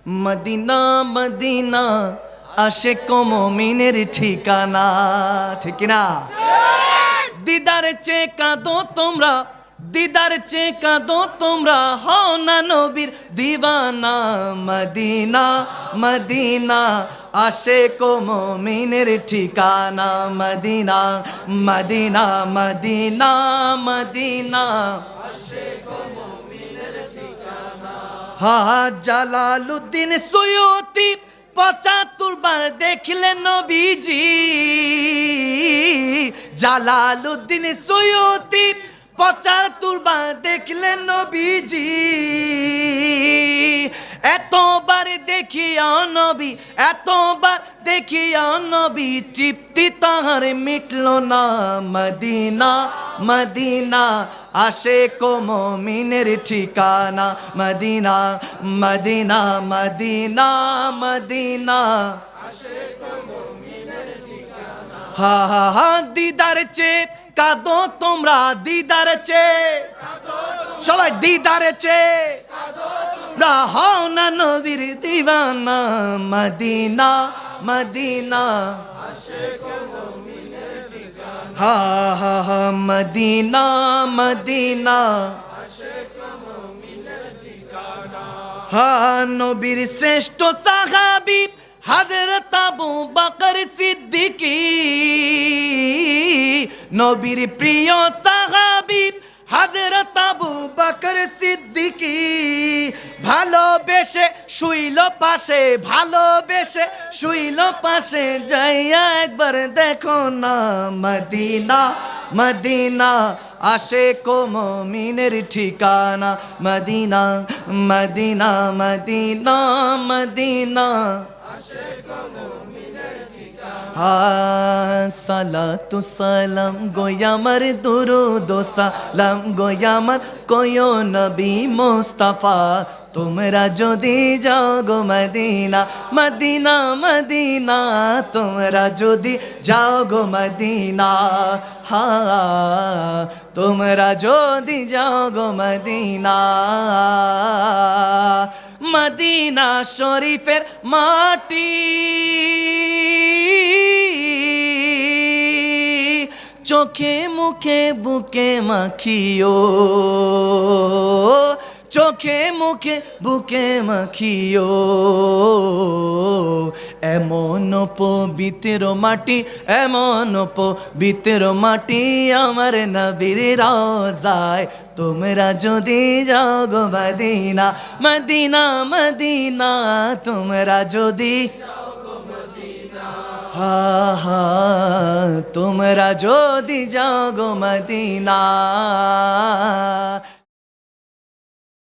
Medina Medina Ashiq মুমিনের ঠিকানা, ঠিক না? দিদার চেয়ে কাঁদো তোমরা, দিদার চেয়ে কাঁদো তোমরা, হও না নবীর দিওয়ানা। মদিনা মদিনা আশিক মুমিনের ঠিকানা, মদিনা মদিনা মদিনা মদিনা হা জালালউদ্দিন সুয়ুতি ৭৫ বার দেখলেন নবীজি। জালালউদ্দিন সুয়ুতি ৭৫ বার দেখলেন নবীজি। এতবার দেখিয়া নবী, এতবার দেখিয়া নবী, তৃপ্তি তাহার মিটল না। মদিনা মদিনা আশিক মুমিনের ঠিকানা, মদিনা মদিনা মদিনা মদিনা হা হা হা দিদার চেয়ে কাঁদো তোমরা, দিদার চেয়ে সবাই, দিদার চেয়ে হও না নবীর দিওয়ানা। মদিনা মদিনা হা হা হা মদিনা মদিনা হা নবীর শ্রেষ্ঠ সাহাবী হযরত আবু বকর সিদ্দিকী, নবীর প্রিয় সাহাবী হযরত আবু বকর সিদ্দিকী। ভালোবেসে শুইল পাশে, ভালোবেসে শুইল পাশে, যাইয়া একবার দেখো না। মদিনা মদিনা আশিক মুমিনের ঠিকানা, মদিনা মদিনা মদিনা মদিনা সালাতু সালাম গোয়ামার দুরুদ সালাম গোয়ামার কোয়ো নবী মুস্তাফা। তোমরা যদি যাও গো মদিনা, মদিনা মদিনা, তোমরা যদি যাও গো মদিনা, হা তোমরা যদি যাও গো মদিনা। মদিনা শরীফের মাটি চোখে মুখে বুকে মাখিও, চোখে মুখে বুকে মাখিও। এমন পবিত্র মাটি, এমন পবিত্র মাটি আমার নবীর রওজায়। তোমরা যদি যাও গো মদিনা, মদিনা মদিনা, তোমরা যদি হা হা তোমরা যদি যাও গো মদিনা।